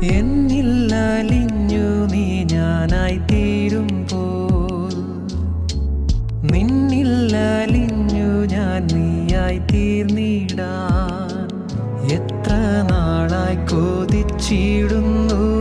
എന്നിൽ അലിഞ്ഞു നീ ഞാനായി തീരുമ്പോൾ, നിന്നിൽ അലിഞ്ഞു ഞാൻ നീയായി തീർന്നിടാൻ എത്ര നാളായി കൊതിച്ചിടുന്നു